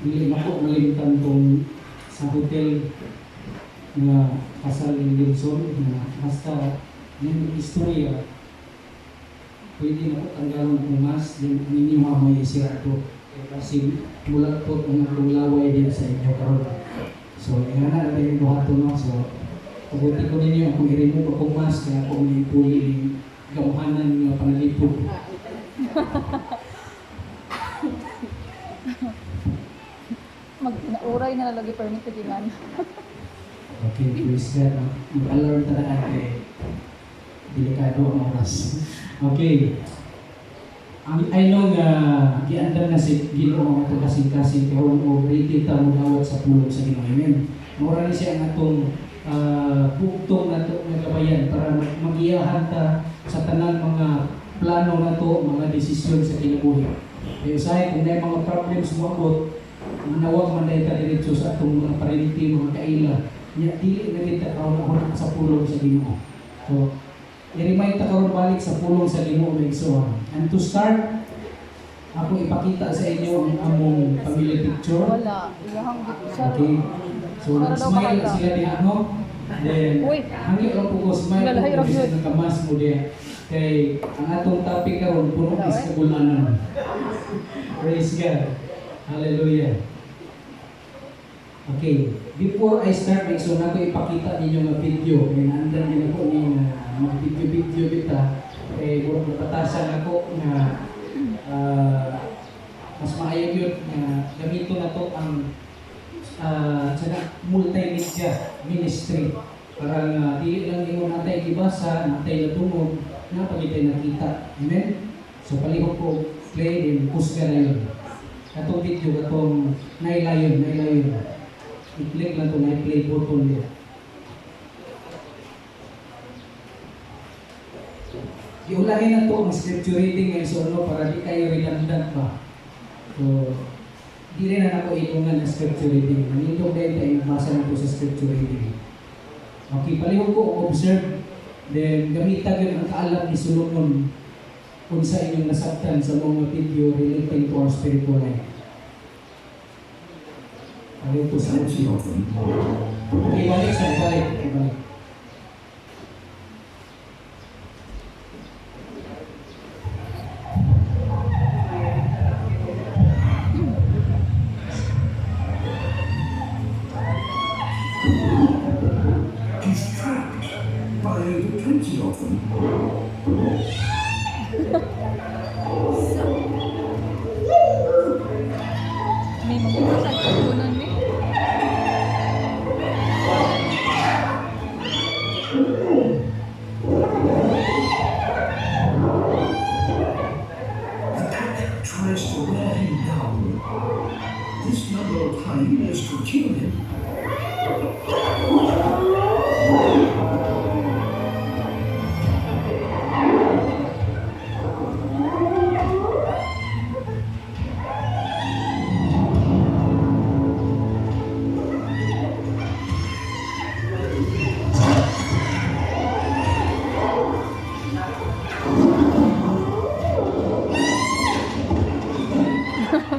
Dili na po malimtan tong sa hotel nga kasal ni Wilson na basta yung istorya pwede na po tanggalan umas din ninyo mamay isira to kasi mula po ang laway din sa inyo karon. So nga na rin yung buhato no. So pabuti ko ninyo kung i-remove ako mas kaya ako may puli ng gamuhanan nga panalipod. Mag-uray na nalagi permit na ginan. Okay, please God. Mag-alarm talaga kay delikado ang oras. Okay. I know nga giandam na si Ginoo ato kasing-kasing karon o ready ta mo dawat sa pulong sa Ginoo. Amen. Mura ni siya ang atong bugtong nato nga gabayan para magiyahan ta sa tanan mga plano nato, mga desisyon sa kinabuhi. Kaya usahay kung may mga problems mo abot, manawag man dahil ka diretso sa atong mga parinti, mga kaila, niya dili na kita karon sa pulong sa Ginoo. So, i-remind ta karon balik sa pulong sa Ginoo may igsoon. And to start, ako ipakita sa inyo ang among family picture. Wala, iyahang siya. Okay. So, nag-smile sila din ano. Then, hangi lang po ko, smile po ko sa nakamas mo din. Kay, ang atong topic karon puno is kagulanan. Praise God. Hallelujah. Okay. Before I start, so na ko ipakita ninyo nga video. Kaya naandan din ako ni mga video kita. Kaya napatasan ako na mas maayag yun na gamito na to ang multimedia ministry. Para di lang yung natay ibasa, natay natungog, na pagitay nakita. Amen? So palihog ko play din, kusga na yun. Katong video, katong nailayon. I-click lang ito na i-play button din. Iulahin na ito ang scripture reading ngayon so para di kayo redundant pa. So, di rin na ako itungan ng scripture reading. Manitong din tayo basa na po sa scripture reading. Okay, palihog ko observe. Then, gamitan yun ang kaalam ni Solomon kung sa inyong nasaktan sa mga video relating to our spiritual life. Palihog ko sa audio. Okay, balik. He's trapped by over 20 of them. May mga sa kunan ni. The pack tries to wear him down. This number of hyenas to kill him.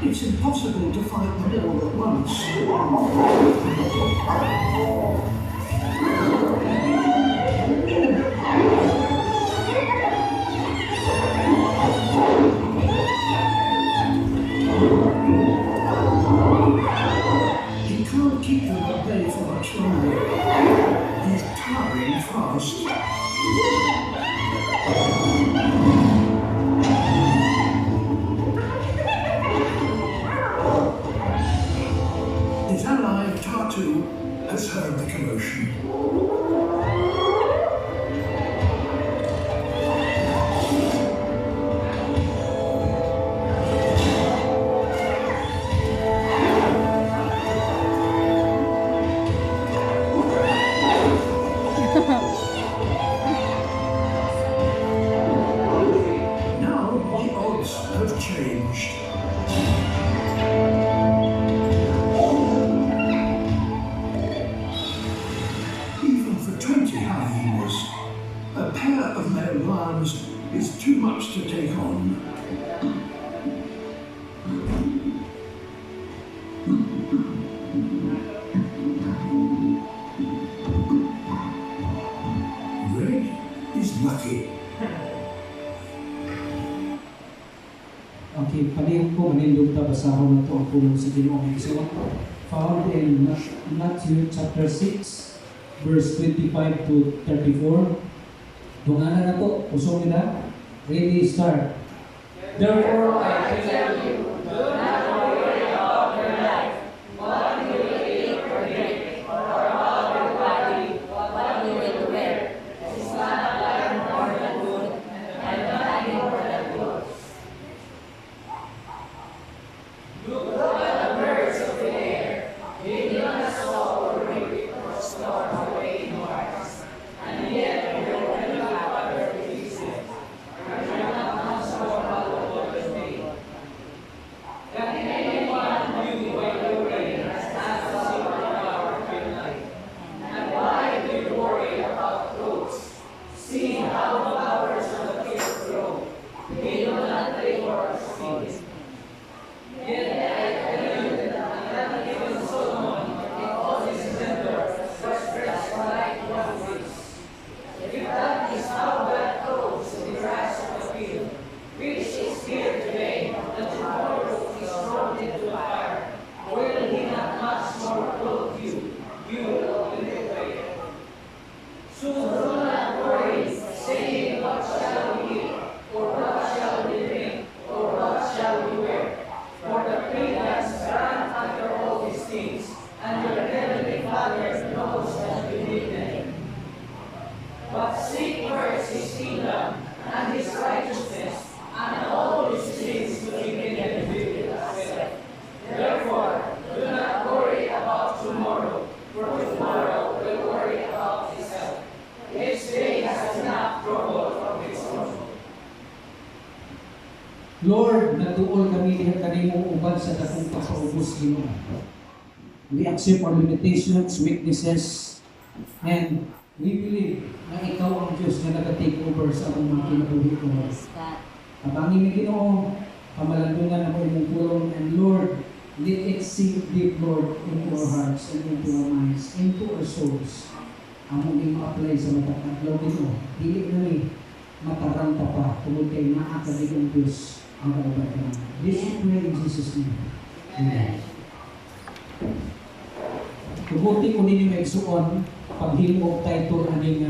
It's impossible to fight them all at once. He can't keep them at bay for much longer. He's tiring fast. His ally, Tartu, has heard the commotion. Now the odds have changed. Even for 20 hyenas, a pair of male lions is too much to take on. Okay, palihog ko, manindog ta basahon na to ang pulong sa Ginoo. So, found in Matthew chapter 6, verse 25 to 34. Dunganan na to, usong nila. Ready, start. Therefore, I tell you, do not worry about your life, what you will eat or drink, or about your body, what you will wear. Is not life more than food, and the body more than clothes? Look at the birds of the air. They do not sow or reap or store away in barns, and yet your heavenly Father feeds them. Are you not much more valuable than they? Can anyone give you away as not a single hour of your life? And why do you worry about clothes? See how the flowers of the field grow. They do not labor or spin. Yet I tell you that not even Solomon, in all his splendor, was dressed like one of these. If that is how God clothes the grass of the field, which is here today, and tomorrow is thrown into fire, will He not much more clothe you, you little faith? So do not worry, saying, what shall we eat, or what shall we drink, or what shall we wear? For the pagans run after all these things, and your heavenly Father knows that you need them. But seek first His kingdom and His righteousness, and all these things will be given to you as well. Therefore, do not worry about tomorrow, for tomorrow will worry about itself. Each day has enough trouble of its own. Lord, nagtuol kami diha kanimo uban sa dakong pagpaubos Ginoo. We accept our limitations, weaknesses, and we believe na ikaw ang Diyos na nag-take over sa among mga kinabuhi ko. Abangin ni Ginoo, pamalandungan ako imong pulong, and Lord, let it sink deep, Lord, into our hearts and into our minds, into our souls. Among i-apply sa mata at Lord Ginoo, dili na ni mataranta pa, tungod kay maakadigong Diyos ang kauban ka. This we pray in Jesus' name. Amen. Tuguti ko ninyo may suon, paghimo og title aning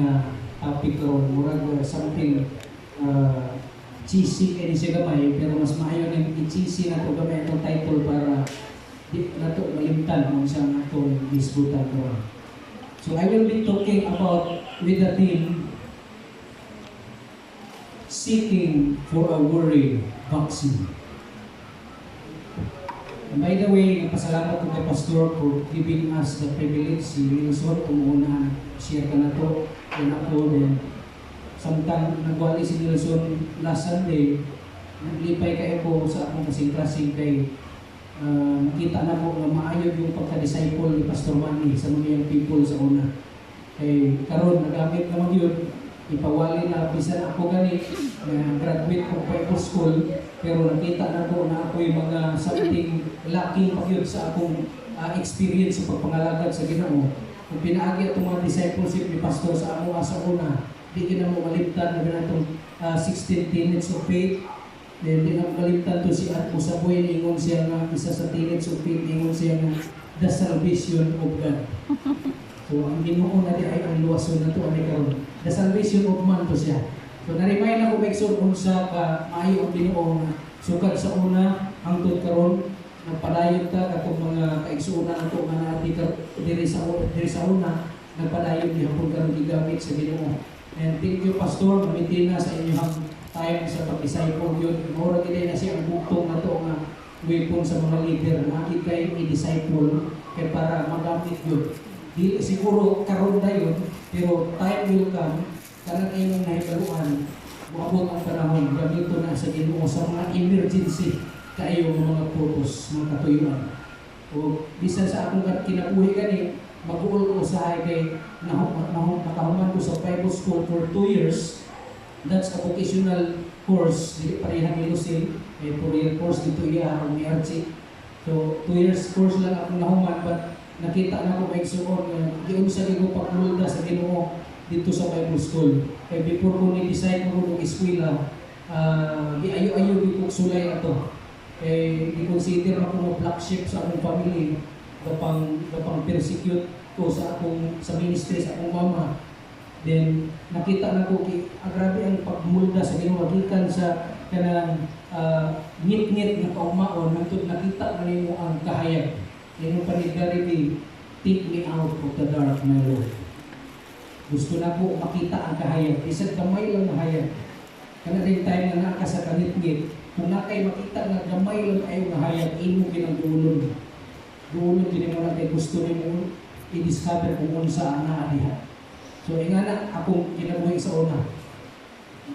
topic karon, murag something cheesy kay siya gamay, pero mas maayo ning i-cheesy na to gamay atong title para di na to malimtan kung saan atong disbutan karon. So I will be talking about with the theme seeking for a worry vaccine. And by the way, nagpasalamat ko kay Pastor for giving us the privilege, si Wilson, kung una share ka na to, yun ako, then samtang nagwali si Wilson last Sunday, naglipay kayo po sa akong kasing-kasing kay nakita na po na maayog yung pagka-disciple ni Pastor Manny sa mga young people sa una. Kay karon nagamit naman yun, ipawali na bisan ako gani na graduate ko Bible school, pero nakita na ko na ako yung mga something lacking pa yun sa akong experience sa pagpangalagad sa Ginoo. Kung pinaagi itong mga discipleship ni Pastor sa amo sa una, di na mo malimtan na itong 16 tenets of faith. Then di na mo malimtan to si Atmo sa buhay, ingon siya nga isa sa tenets of faith, ingon siya nga the salvation of God. So ang Ginoo na di ay ang luwason na to ani karon. The salvation of man to siya. So na-remind ako Bekson unsa ka maayo ang Ginoo na sukad sa una hangtod karon nagpadayon ta katong mga kaigsuonan nato nga naati diri sa una nagpadayon di hapon karon gigamit sa Ginoo. And thank you Pastor, mamitin na sa inyong time sa pag-disciple yun. Mura gid na siya ang bugtong nato nga weapon sa mga leader na ikay i-disciple kay para magamit yun. Di siguro karon dayon, pero time will come kanang imong nahibaluan moabot ang panahon gamito na sa Ginoo sa mga emergency kaayo mga purpose, mga katuyuan. O bisan sa akong kinabuhi gani mag-uol ko sa kay nakahuman ko sa Bible school for 2 years. That's a vocational course, dili pareha ni Lucille, 4-year course dito iya ang MRC. So 2 years course lang akong nahuman, but nakita na ko may suon giun sa ligo paglulda sa Ginoo dito sa Bible school. Kay before ko ni decide mo og eskwela, giayo-ayo gid ko sulay ato. i-consider ako mo black sheep sa akong family, gapang persecute ko sa ministry sa akong mama. Then nakita na ko grabe ang pagmulda sa Ginoo gikan sa kanang ngit-ngit nga kaumaon nangtud nakita man nimo ang kahayag. Ingon pa ni Gary, take me out of the dark, my Lord. Gusto na ko makita ang kahayag. Isang gamay lang na hayag. Kana rin tayo na naka sa kanit-ngit. Kung nakay makita na gamay lang kayo na hayag, imo ginagulog. Gulog din mo natin gusto nimo i-discover kung unsa ang naadiha. So, ingana akong kinabuhi sa una.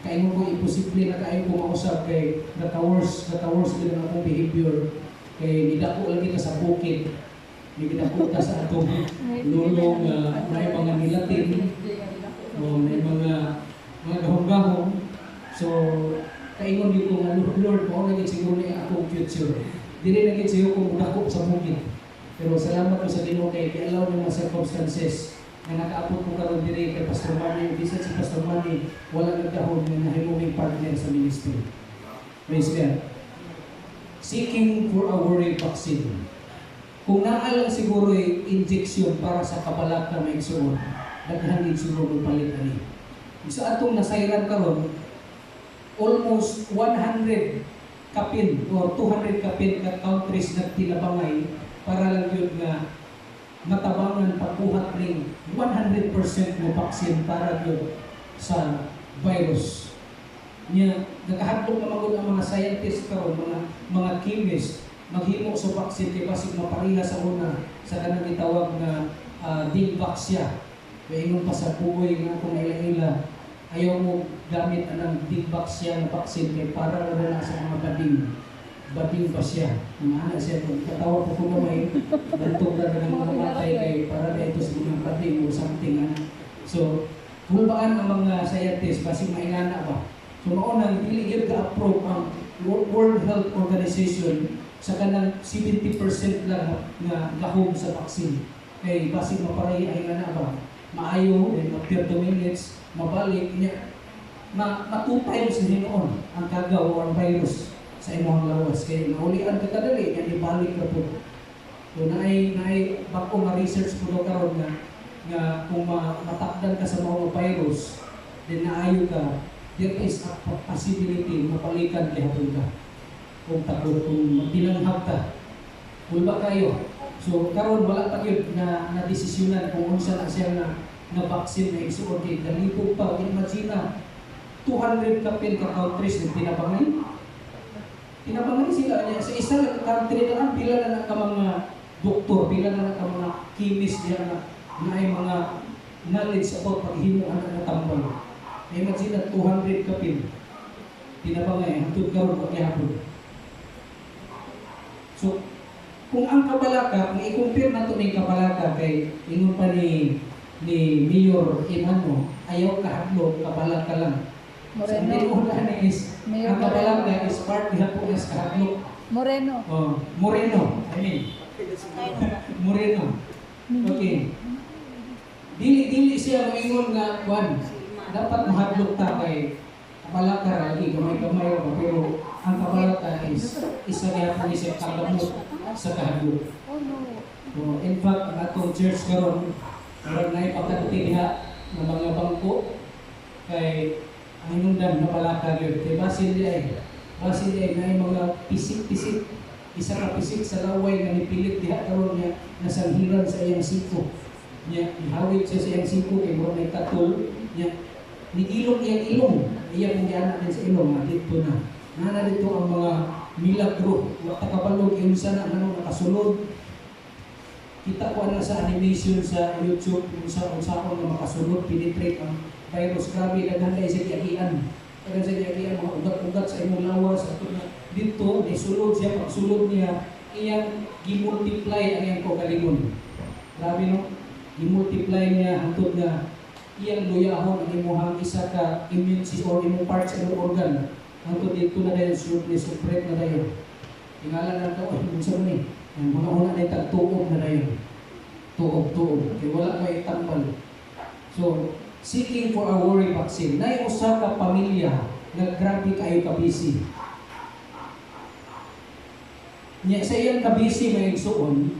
Kaya mo ko imposible na kayo kung mausap kay gata-worse din ang akong behavior. Kay nidako lang kita sa bukid. Nidako ka sa atong lulong may mga nilatin. O may mga gahong-gahong. So, kaingon din ko nga, Lord, mao lagi siguro na akong future. Dili na gid siyo kung dako sa bukid. Pero salamat ko sa Ginoo kay allow ng mga circumstances na nakaapot ko karon diri kay Pastor Manny, bisan si Pastor Manny, wala nagdahon na nahimong partner sa ministry. Praise God. Seeking for a worry vaccine. Kung naalang siguro injection para sa kabalat na may igsuon, daghan din siguro palit ani. Sa atong nasayran karon, almost 100 kapin or 200 kapin ka countries nagtilabangay para lang yun nga matabangan pagbuhat ning 100% na vaccine para yun sa virus. Niya, nagahadlok na magod ang mga scientists karon, mga chemist, maghimo sa vaccine kay basig mapariha sa una sa kanang gitawag na Digvaxia. Kaingon pa sa bugoy nga kung ila-ila, ayaw mo gamit anang Digvaxia na vaccine kay para na sa mga bading pa siya. Mga anak siya, kung katawag ko gamay, bantog na ng mga matay kay para na ito sa mga bading o something. So, hulbaan ang mga scientists, basig maingana ba? So, maunang dili ka-approve ang World Health Organization sa kanang 70% lang na gahom sa vaccine. Kay basig maparay ay nga ba? Maayo, then after 2 minutes, mabalik niya. Matupay sa Hinoon ang kagaw o ang virus sa imong lawas. Kaya naulian ka kadali, yan ibalik ka po. So, naay bako nga research po karon nga kung matakdan ka sa mga virus, then naayo ka, there is a possibility mapalikan kay hapon ka. Kung takot, kung dinanghap ka, ulba kayo. So, karon wala pa yun na desisyonan kung unsa na siya na vaccine na isuod kay dalipog pa. Imagine na 200 kapin ka countries na tinabangay. Tinabangay sila niya. Sa isa lang country lang, pila na ka mga doktor, pila na ka mga chemist diya na ay mga knowledge about paghimo ang natambal. Imagine na 200 kapin. Tinabangay, hantod karon wa gyapon. So, kung ang kabalaka, kung i-compare nato ning kabalaka kay ingon pa ni Mayor Imano, ayaw kahadlok, kabalaka lang. Moreno. So, ang kabalaka is part gihapon is kahadlok. Moreno. Oh, Moreno. I mean, Moreno. Okay. Dili siya moingon nga kwan. Dapat mahadlok ta kay kabalaka lagi gamay-gamay pero ang kabalaka is isa gyapon siya kagamot sa kahadlok. Oh no. So, in fact, ang atong church karon na ipagkatuti diha ng mga bangko kay ang hinungdan na balaka yun. Kay basin di ay na mga pisik-pisik, isa ka pisik sa laway na nipilit diha karon niya nasanhiran sa iyang siko. Niya ihawid siya sa iyang siko kay mo may katul niya ni ilong iyang ilong. Iya kung giana din sa ilong dito na. Nana dito ang mga milagro. Wa ta kabalog yung sana nang nakasulod. Kita ko na sa animation sa YouTube kung saan na makasulod, penetrate ang virus. Grabe, daghan kayo sa kiyakian. Daghan sa kiyakian, mga ugat-ugat sa imong lawas. At dito, isulod siya. Pagsulod niya, iyang gimultiply ang iyang kaugalingon. Grabe no? Gimultiply niya hantod na iyang luyahon ang imong isa ka immune system or imong parts sa imong organ. Hantod dito na dahil supreme na dahil. Tingalan na ito, kung saan ni? Ang una-una na itagtuog na dahil. Tuog. Kaya wala may tambal. So, seeking for a worry vaccine. Na usa ka pamilya na grabe kayo ka-busy. Nya sa iyang kabisi may igsuon,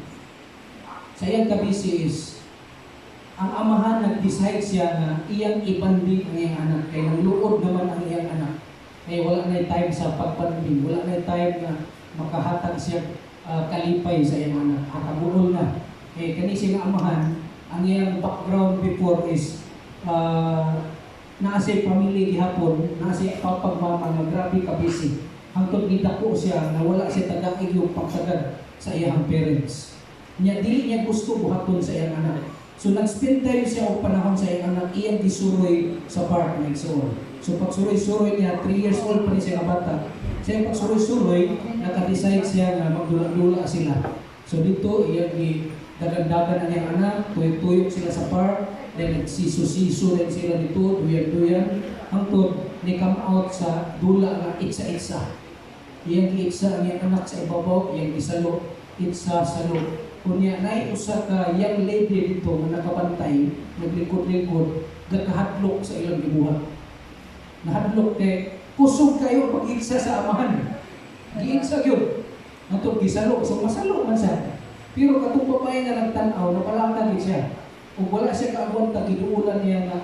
sa iyang kabisi is ang amahan nag-decide siya na iyang ibanding ang iyang anak kay nangluod naman ang iyang anak. Kaya wala na time sa pagbanding, wala na time na makahatag siya kalipay sa iyang anak. Nakabulol na. Kaya kani siya amahan, ang iyang background before is nasa pamilya gihapon, nasa papagmama nga grabe kabisi. Hangtod gidako siya na wala siya tagaig yung pagsagad sa iyang parents. Nya dili niya gusto buhaton sa iyang anak. So nag-spend time siya og panahon sa iyang anak, iyang gisuroy sa park na igsuon. So pagsuroy-suroy niya, 3 years old pa ni siya nga bata. Sa iyang pagsuroy-suroy, naka-decide siya nga magdula-dula sila. So dito iyang dagan-dagan ang iyang anak, tuyok-tuyok sila sa park, then nagsisiso rin sila dito, duyan-duyan, hangtod ni come out sa dula nga itsa-itsa. Iyang giitsa ang iyang anak sa ibabaw, iyang gisalo, itsa sa loob. Kunya na usa ka young lady dito nga nakabantay, naglikod-likod, gakahadlok sa ilang gibuhat. Nahadlok kay kusog kayo pag-igsa sa amahan. Giigsa gyud. Hangtod gisalo, so masalo man siya. Pero katong babae nga nagtan-aw, napalangkag siya. Kung wala siya kaagwanta, giduulan niya nga,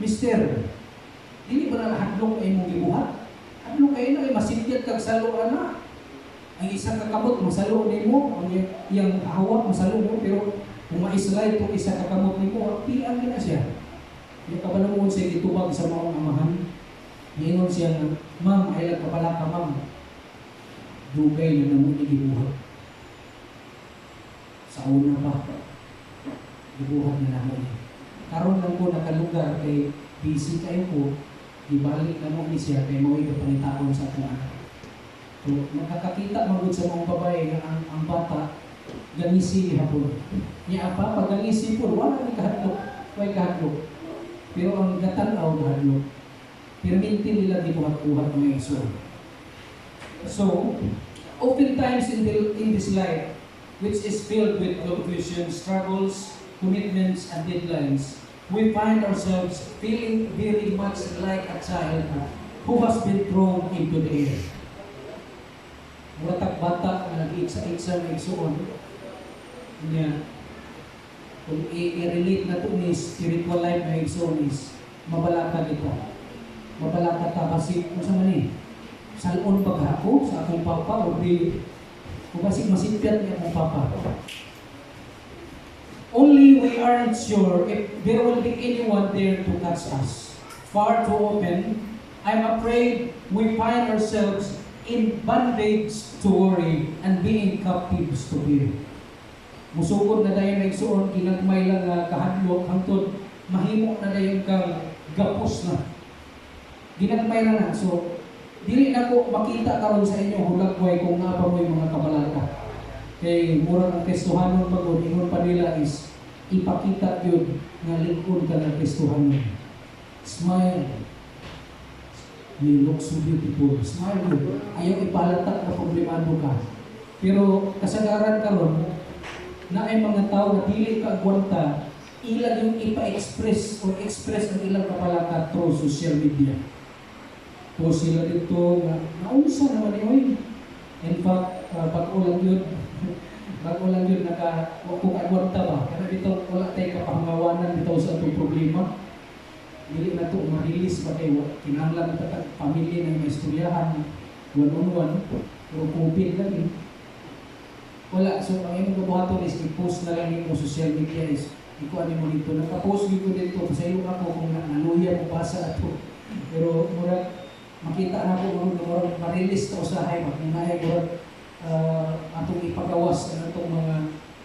Mister, dili ba na hadlok ay mong gibuhat? Hadlok kayo na, masityat kag salo na. Ang isang kakamot, masalo ni mo, ang iyang hawak, masalo mo, pero kung ma-slide itong isang kakamot ni mo, piang na siya. Yung kabanamon siya gitubag sa mga amahan, ngayon siya na, Ma'am, ay nagkapala ka, Ma'am. Dugay na naman gibuhat. Sa una pa, gibuhat na naman. Karon lang ko nakalugar kay busy kayo ko, ibalik na mo ni siya kay mo ipapanitakon sa ating anak. So, makakakita magod sa mga babae nga ang bata gangisi hapon. Niya apa pag gangisi po wala ni kahadlok, way kahadlok. Pero ang gatanaw kahadlok. Perminti nila gibuhat-buhat ng iso. So, oftentimes in this life, which is filled with confusion, struggles, commitments, and deadlines, we find ourselves feeling very much like a child who has been thrown into the air. Watak bata na nag-iksa-iksa ng igsuon niya, kung i-relate na ito ni spiritual life na igsuon is mabalaka kita. Mabalaka ta kasi kung sa mani, salon paghako sa akong papa o di kung basig masipyat niya akong papa. Only we aren't sure if there will be anyone there to catch us. Far too often, I'm afraid we find ourselves in bondage to worry and being captives to fear. Musukod na dayon na igsuon, kinagmay lang nga kahadlok, hangtod mahimo na dayon kang gapos na. Ginagmay na na. So, dili na ko makita karon sa inyo hulagway kung nga pa mo'y mga kabalaka. Kay murang ang Kristohanon pagod, ingon pa nila is ipakita yun nga lingkod ka ng Kristohanon. Smile. You look so beautiful. Smile good. Ayaw ipalatak na problemado ka. Pero kasagaran karon na ay mga tao na dili ka agwanta, ilang yung ipa-express o express ang ilang kapalaka through social media. So sila dito nga, naunsa naman yun. In fact, bago lang yun, kung agwanta ba? Kaya dito wala tayo kapangawanan dito sa itong problema. Dili na ito ma-release ba kayo? Kinahanglan na pamilya na may istoryahan, one-on-one, pero COVID lang eh. Wala, so ang imong kabuhaton is i-post na lang yung social media is ikuha ni mo dito. Nagpa-post dito dito, pasaylo ako kung naluya mo basa ato. Pero murag, makita na ko murag ma-release to sa hay, magmanahay murag atong ipagawas ang atong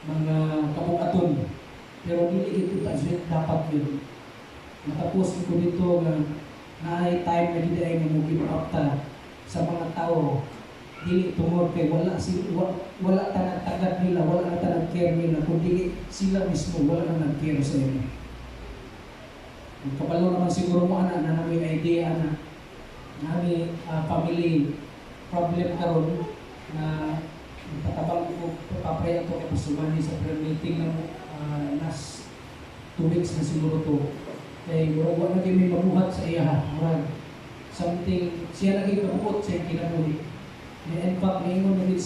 mga kabukaton. Pero dili ito dapat yun. Nakapost ko dito na naay time na dili ay mag-give up ta sa mga tao. Dili tungod kay wala ta nagtagad nila, wala na ta nag-care nila, kundi sila mismo wala na nag-care sa inyo. Kapalo naman siguro mo na may idea na nami family problem karon na patabang ko papayaw to kay pasumani sa prayer meeting ng last 2 weeks na siguro to. Kaya wala na may mabuhat sa iya, murag something siya lagi kabuot sa kinabuhi. In fact, ningon na din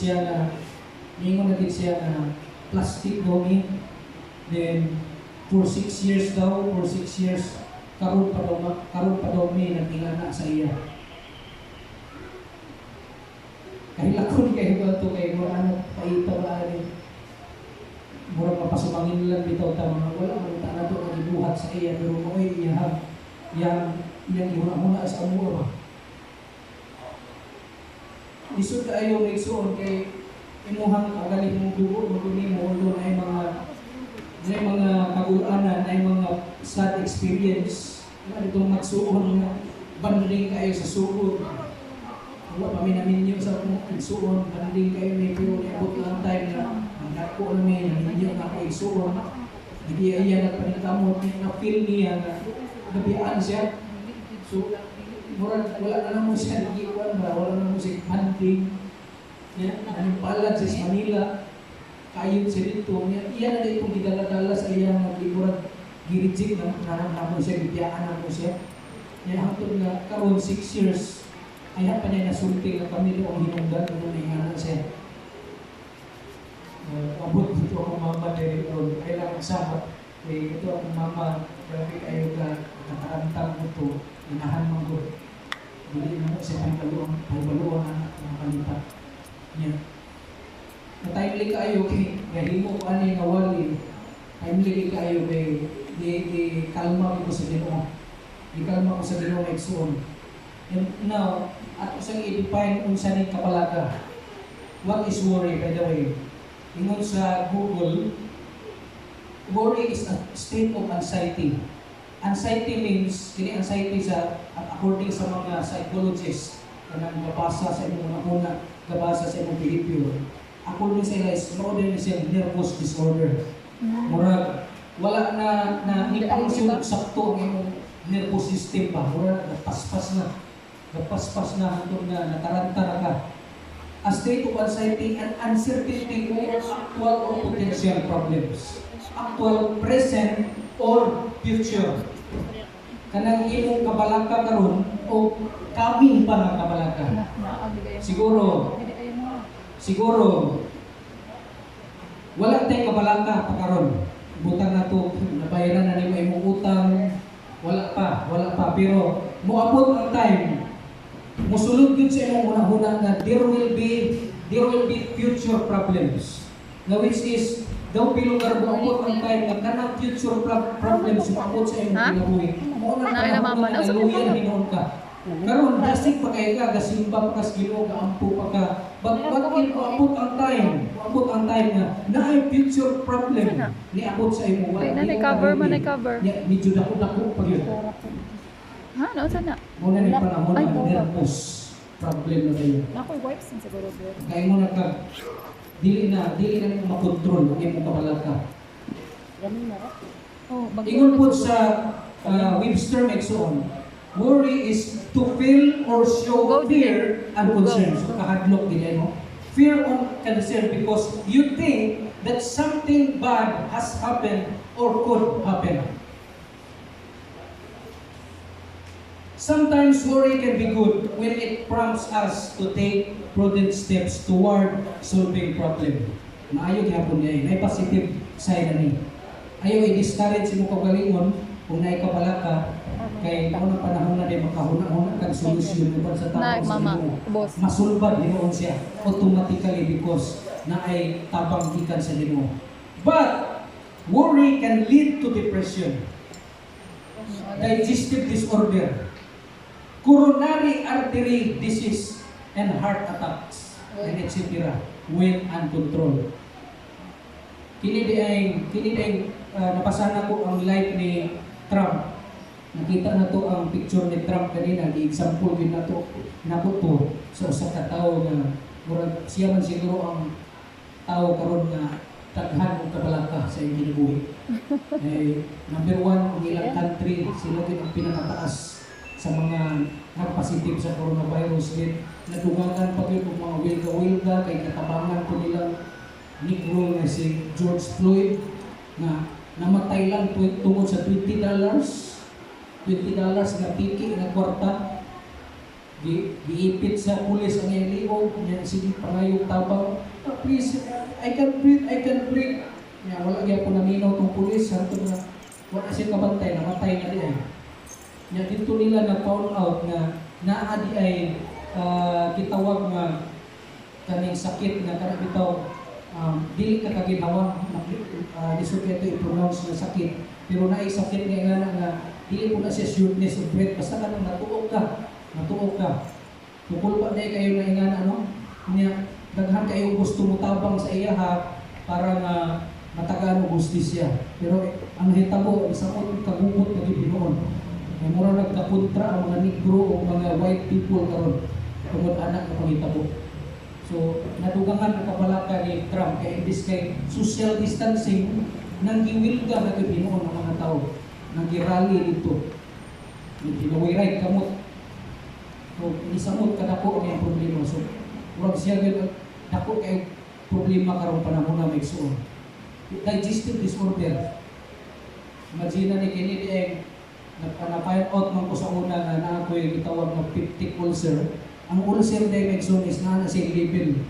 siya na plastic daw ni. Then, for 6 years, karon pa daw ni nagingana sa iya. Kahit lakon kayo ba ito kayo mo ano, paitaw na rin. Murang mapasumangin lang bitaw tama, wala man ta na ito nagibuhat sa iya, pero mo'y iyang ihuna sa amura ba. Isod ka ayaw na igsuon kay imuhang kagaling mong dugo, maguni mo, ulo na yung mga kagulanan, na yung mga sad experience. Wala itong magsuon na banding kayo sa sugod. Wala pa minaminyo sa igsuon, banding kayo may pero naibot lang time na ang nako namin, naminyo na ako igsuon. Hindi iya nagpanikamot, na-feel niya na nabiyaan siya. So, wala na lang mo siya nagiwan ba, wala na mo siya banding. Anong palad sa Manila, kayo sa dito, iyan na itong gidala-dala sa iyang nagliburan, girijik na mo siya, bibiyaan na mo siya. Hangtod na karon 6 years, ay pa niya nasulting na kami doon hinungdan, doon na ingana siya. Abot dito akong mama dahil ay lang sabat. Ito akong mama, grabe kayo ka, nakaantang mo ito, inahan mo ito. Dili na mo siya ay baluan anak ng palipat. Timely kayo kay gahimo ko ani nga wali. Timely kayo kay di kalma ko sa Ginoo. Di kalma ko sa Ginoo igsoon. And now, ato sang i-define unsa ni kapalaga. What is worry, by the way? Ingon sa Google, worry is a state of anxiety. Anxiety means, kini anxiety sa according sa mga psychologists kanang gabasa sa imong una, gabasa sa imong behavior. According sa ila is more than siya nervous disorder. Murag wala na i-function sakto ang imong nervous system ba. Murag napaspas na hangtod na nataranta na ka. A state of anxiety and uncertainty over actual or potential problems. Actual, present, or future. Kanang imong kabalaka karon o kami pa nga kabalaka. Siguro wala tayong kabalaka pa karon. Butang na to, nabayaran na nimo imong utang, wala pa pero moabot ang time. Musulod yun sa imong una-una na there will be future problems. Now which is daw pilugar mo abot ang time na kanang future problems moabot sa imong kinabuhi. Mo na mama na luya hinuon ka. Karon dasig pa kay ka, gasimba pa kas Ginoo, gaampo pa ka. Bakit moabot ang time? Moabot ang time na ay future problem ni abot sa imong wala. Ay, cover man ay cover. Medyo dako pa gyud. Ha, nausan na? Muna ni panahon ang nervous problem na kayo. Nako'y wipes din siguro, bro. Kaya mo na ka, dili na mo makontrol ang imong kabalaka. Ingon po sa Webster Mexon, worry is to feel or show fear and concern. So kahadlok din no? Fear or concern because you think that something bad has happened or could happen. Sometimes worry can be good when it prompts us to take prudent steps toward solving problem. Maayo gyapon niya, may positive side ani. Ayaw i-discourage mo kagalingon kung naay kabalaka kay taon ng panahon na din makahuna-huna kang solusyon upang sa tao sa Ginoo. Masulbad Ginoo siya automatically because naay tabang gikan sa Ginoo. But worry can lead to depression, digestive disorder, coronary artery disease, and heart attacks, and etc. when uncontrolled. Kini ay napasahan ko ang life ni Trump. Nakita na to ang picture ni Trump kanina, gi-example din na to to sa usa ka tawo na murag siya man siguro ang tawo karon na taghan og kabalaka sa iyang kinabuhi. Number 1 ang ilang country, sila din ang pinakataas sa mga nagpositive sa coronavirus din. Nadugangan pa yun ng mga wilga-wilga kay katabangan po nilang Negro na si George Floyd na namatay lang tungkol sa $20 na piki na kwarta. giipit sa pulis ang iyang liog, niya sige pangayog tabang, please, I can breathe. Niya, wala niya po naminaw tong pulis, hantod na, wala siya kabantay, namatay na di ay. Niya, dito nila na-found out na naadi ay kitawag nga kaning sakit na kanang bitaw dili ka kaginhawa lisod ito i-pronounce na sakit pero naay sakit nga dili po na siya shortness of breath basta kanang natuok ka tukul pa na kayo na ingana ano niya daghan kayo gusto mo tabang sa iya ha para nga matagaan mo justisya pero ang hitabo isang kagubot na Ginoo ay mura nagkakontra ang mga negro o mga white people karon tungod anak na pangitabo. So, nadugangan ang kabalaka ni Trump kaya imbis kay social distancing nang giwilga na ito Ginoo ng mga tao nang girally dito ginawiray kamot so, inisamot ka dako ang problema so, murag siya dako kay problema karong panahon na may suon digestive disorder imagine ni Kennedy ay nagpa-find out man ko sa una na naakoy gitawag na peptic ulcer. Ang ulcer dimension is na sa level.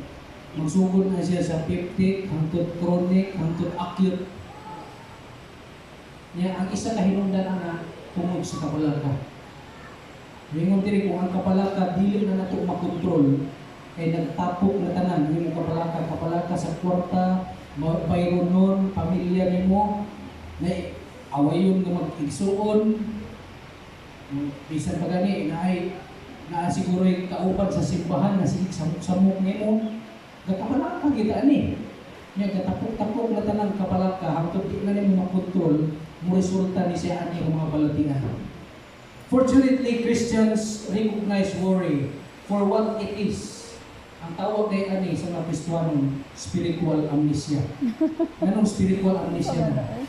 Magsugod na siya sa peptic, hangtod chronic, hangtod acute. Niya, ang isa ka hinungdan na tungod sa kapalaka. Ngayon diri kung ang kapalaka dili na nato makontrol kay nagtapok na tanan yung kapalaka sa kwarta, mayroon nun, pamilya nimo na awayon nga mag-igsuon bisan pa gani na siguro yung kauban sa simbahan na sige samok nimo gakabalaka kita ani nya gatapok-tapok na tanang kapalaka hangtod di na nimo makontrol mo resulta ni siya ani ang mga balatian. Fortunately, Christians recognize worry for what it is. Ang tawag kay ani sa mga Kristiyanon spiritual amnesia. Anong spiritual amnesia na?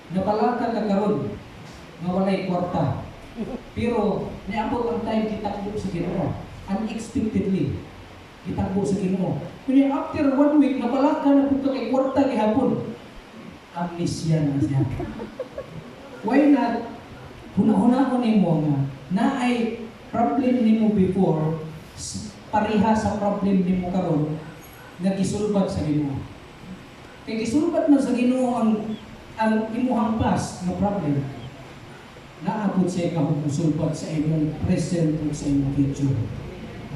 Napalaka ka karon nga walay kwarta. Pero niabot ang time kitakbo sa Ginoo. Unexpectedly kitakbo sa Ginoo. Pero after 1 week napalaka na pud kay kwarta gihapon. Amnesia na siya. Why not? Huna-huna ko nimo nga naay problem nimo before pareha sa problem nimo karon nga gisulbad sa Ginoo. Kay gisulbad man sa Ginoo ang imuhang past na problem, naabot siya kahong musulpat sa imong present o sa imong future.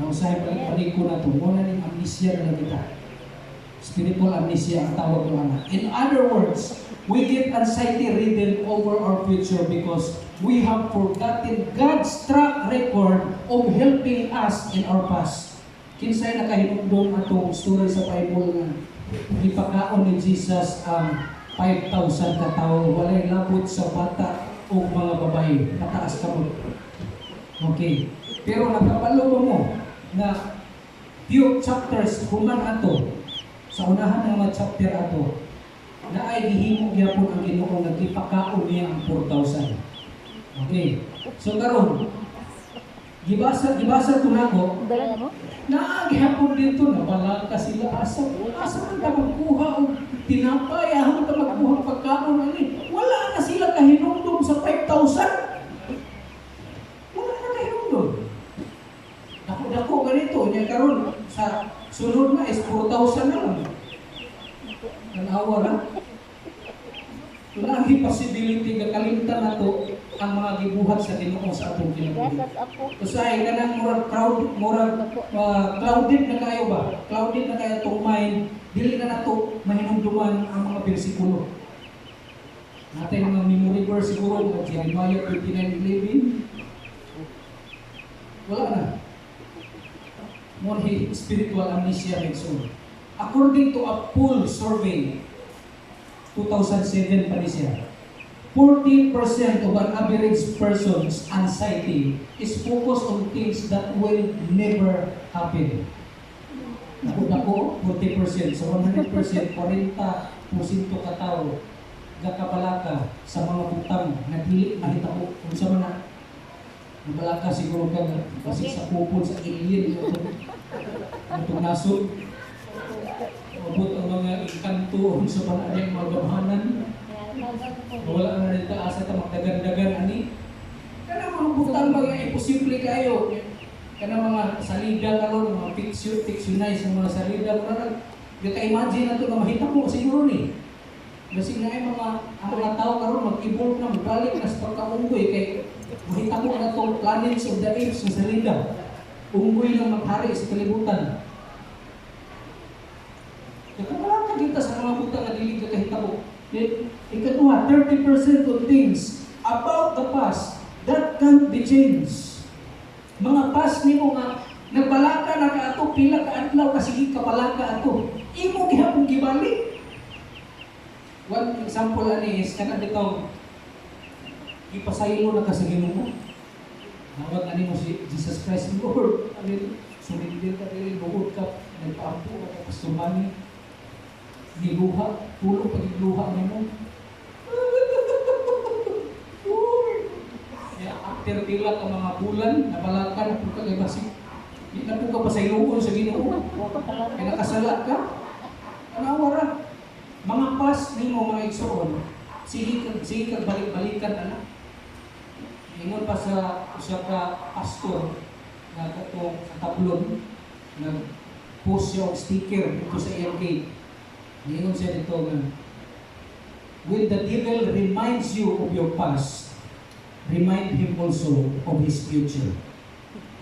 Usahay balik-balik ko na ito, muna ng amnesia na kita. Spiritual amnesia ang tawag ko na. In other words, we get anxiety-ridden over our future because we have forgotten God's track record of helping us in our past. Kinsay nakahinugdong atong story sa Bible nga ipakaon ni Jesus ang 5,000 ka tao, walay labot sa bata o mga babae, nataas ka mo. Okay. Pero nakapalo mo na few chapters human ato, sa unahan ng mga chapter ato, na ay gihimo gyapon ang Ginoo nga gipakaon niya ang 4,000. Okay. So karon, gibasa ko nako, naagihapon dito na balaka sila asa man ka magkuha og tinapay ahon ka magkuha pagkaon ani wala na sila kahinumdum sa 5,000 wala na kahinumdum dako ganito nya karon sa sunod na is 4,000 na lang tanawa na wala ang possibility nga kalimtan nato ang mga gibuhat sa Ginoo sa atong kinabuhi. Usahay kanang clouded na kayo ba? Clouded na kayo itong mind, dili na nato mahinumduman ang mga bersikulo. Natin mga memory verse siguro, Jeremiah 29:11. Wala na. More spiritual amnesia and so. According to a poll survey, 2007 pa ni siya, 40% of an average person's anxiety is focused on things that will never happen. Ako, 40%. So 100%, 40% ka tao gakabalaka sa mga butang na dili mahitabo kung sa mga nabalaka siguro ka kasi sa pupol sa alien itong nasod abot ang mga ikanto sa panayang mga gamhanan wala na rin asa ta magdagan-dagan ani kana mga butang mga imposible kayo Kana mga salida karon, mga fictionize ng mga salida karon. Gaka-imagine na ito na mahita mo siguro ni. Kasi nga ang mga tao karon mag-evolve na, magbalik na sa pagkaunggoy kay mahita mo na itong planets of the apes ng salida. Unggoy lang maghari sa kalibutan. Wala ka dito sa mga butang na dili ka kahita mo. Ikaduha, 30% of things about the past that can't be changed. Mga past nimo nga nagbalaka na ka ato, pila ka adlaw kasi kapalaka ato. Imo gihapon gibalik. One example ani is kana bitaw ipasaylo na ka sa Ginoo. Nawag ani mo si Jesus Christ Lord. Amen. Sumindil ka dili buot ka nagpaampo ka pastumani. Niluha, tulog pagluha nimo. Ya after pila ka mga bulan nabalaka na pud ka kay basig. Di na po ka pasayloon sa Ginoo. Kaya nakasala ka. Anawara. Mga past nimo mga igsoon, sige kag balik-balikan ana. Ingon pa sa usa ka pastor na katong sa tablon nag post siya og sticker dito sa LK. Ingon siya dito nga, when the devil reminds you of your past, remind him also of his future.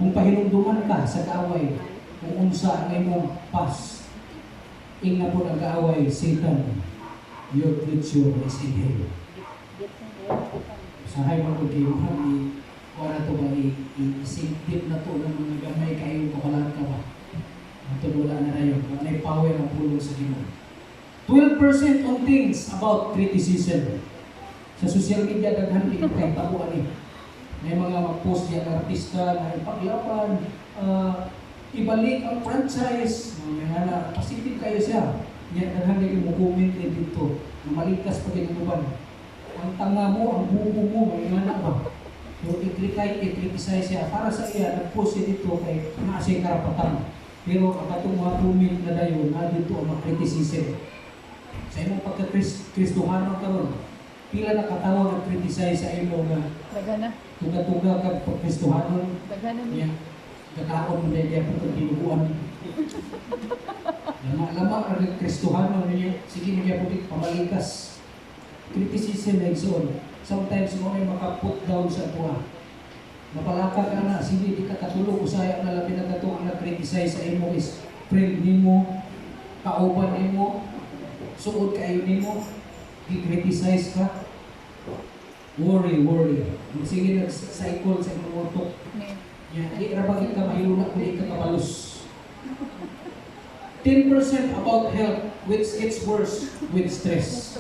Kung pahinumduman ka sa kaaway, kung unsa ang imong past, ingna po nag-aaway, Satan, your future is in hell. Sahay mo ko kayo, wala to ba, i-sintip na to ng mga gamay kayo, makalaan ka ba? Ito wala na yun, wala na power ang pulong sa Ginoo. 12% on things about criticism. Sa social media, daghan din kay tabuan eh. May mga mag-post yan ng artista na ipaglapan, ibalik ang franchise, mga na, positive kayo siya. Yan, daghan din mo comment din dito, na malikas pa din uban. Ang tanga mo, ang bubo mo, mga na ba? So, i-criticize siya. Para sa iya, nag-post siya dito kay naasay karapatan. Pero kapatong mga comment na dayon, na dito ang mag-criticism. Sa imong pagka-Kristohano karon, pila na katawag nag-criticize sa imo nga Dagana. tuga-tuga kag pag-Kristohano. Dagana niya. Kakaon mo dahil kaya pagka binuguan. Lama-lama ang Kristohano niya. Sige niya po pamalikas. Criticism na igsoon. Sometimes mo ay maka-put down sa tuwa. Napalaka ka na, sige di ka katulog, usaya na labi na katulog na criticize sa imo is friend nimo, kauban nimo, suod kayo nimo, i-criticize ka. Worry. Sige nag-cycle sa imong utok. Di rabagin ka mahiluna kung di ka kapalos. 10% about health which gets worse with stress.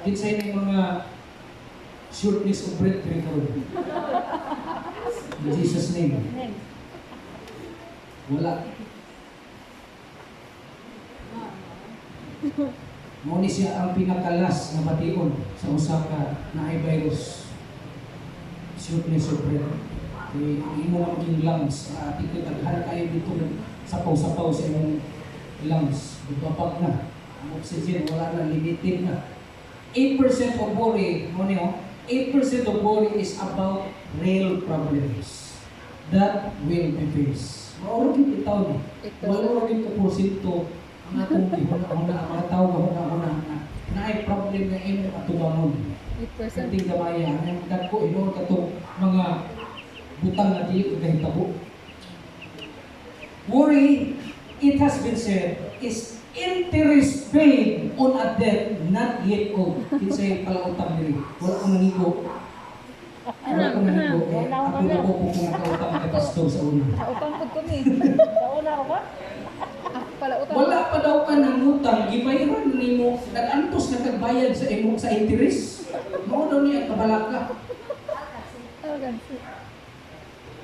Kinsay ng mga shortness of breath karon. In Jesus' name. Wala. Muna siya ang pinakalas na bation sa Osaka na virus. Shortness of breath. Kaya ang imo na maging lungs, ating kataghan kayo dito sapaw-sapaw sa imong lungs. Bupapag na. Ang oxygen, wala na, limited na. 8% of worry, 8% of worry is about real problems that will be faced. Mauro yung itaw ni. Wala rin ka porsyento ang atong ihuna-huna, ang mga tao kahuna-huna na ay problem na imo atubangon. 8%. Kating gamaya, ang dagko, ino katong mga butang na dili ko kahitabo. Worry, it has been said, is interest paid on a debt not yet owed. Kinsay pala utang diri. Wala ko nangigo. Wala ko nangigo. Ako na po kung nakautang kay pastor sa una. Utang pud ko ni. Nauna ko ba? Ako pala utang. Wala pa daw ka ng utang, gibayaran nimo, nag-antos na kagbayad sa imo sa interest. Mao daw niya kabalaka.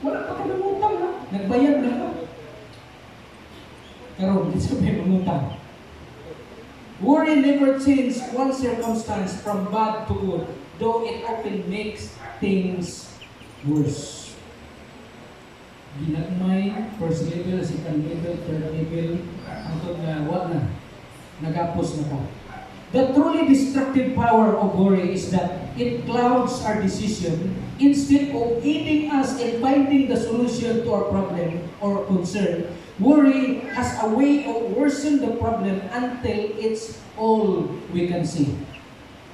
Wala pa ka ng utang ha. Nagbayad na ka. Karon, isa pa yung mangutang. Worry never changes one circumstance from bad to good, though it often makes things worse. Ginagmay, first level, second level, third level, hangtod na wala na. Nagapos na ka. The truly destructive power of worry is that it clouds our decision instead of aiding us in finding the solution to our problem or concern. Worry has a way of worsening the problem until it's all we can see.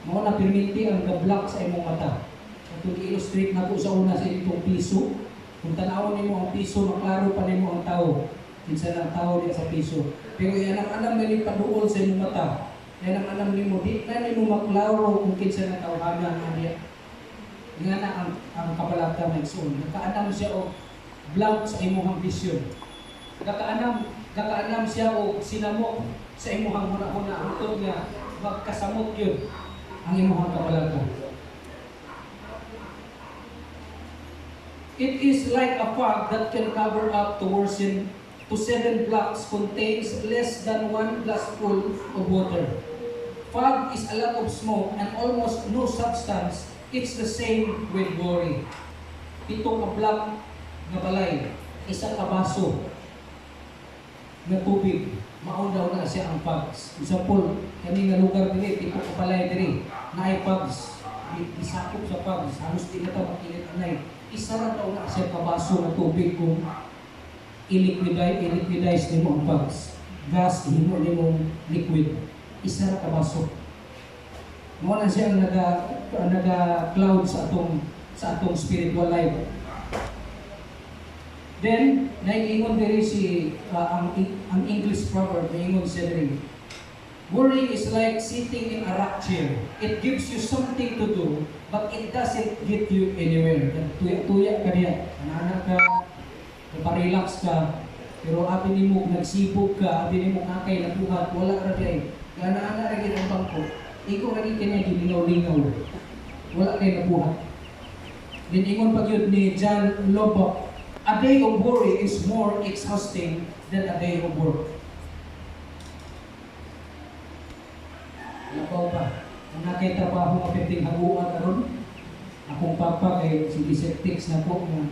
Mao na permiti ang gablock sa imong mata. Kung i-illustrate na ko sa una sa itong piso, kung tanawon nimo ang piso, maklaro pa nimo ang tao. Kinsa ang tao diya sa piso. Pero yan ang alam nila paduol sa imong mata. Yan ang alam nimo, di na nimo maklaro kung kinsa ang tao hanggang niya. Nga na ang kabalata ng igsoon. Nakaanam siya o blank sa imong vision. Nakaanam siya o sinamok sa imong huna-huna. Hantod nga magkasamot yun ang imong kabalata. It is like a fog that can cover up to worsen to 7 blocks contains less than 1 glassful of water. Fog is a lot of smoke and almost no substance. It's the same with worry. Ito ka block na balay, isa ka baso na tubig, maundaw na siya ang fogs. Example, kami nga lugar dili, ito ka balay diri, na ay fogs. Isakop sa fogs, halos di na ito makilit anay. Isa na daw na siya ka baso na tubig kung i-liquidize nimo ang fogs. Gas, himo nimo liquid. Isa na ka baso. Mao na siya ang naga-cloud sa atong spiritual life. Then, naiingon diri si ang English proverb, naiingon siya diri. Worry is like sitting in a rock chair. It gives you something to do, but it doesn't get you anywhere. Tuya-tuya ka niya. Anak ka, naparelax ka, pero abi nimo nagsibog ka, abi nimo kakay nabuhat, wala ra diay. Kaya ana ra gyud ang bangko. Ikaw ra gyud kanya gilingaw-lingaw. Wala kay nabuhat. Then ingon pa gyud ni John Lubbock, a day of worry is more exhausting than a day of work. Labaw pa. Kung nakay trabaho nga perting haguan karon, akong papa kay sige septics na po nga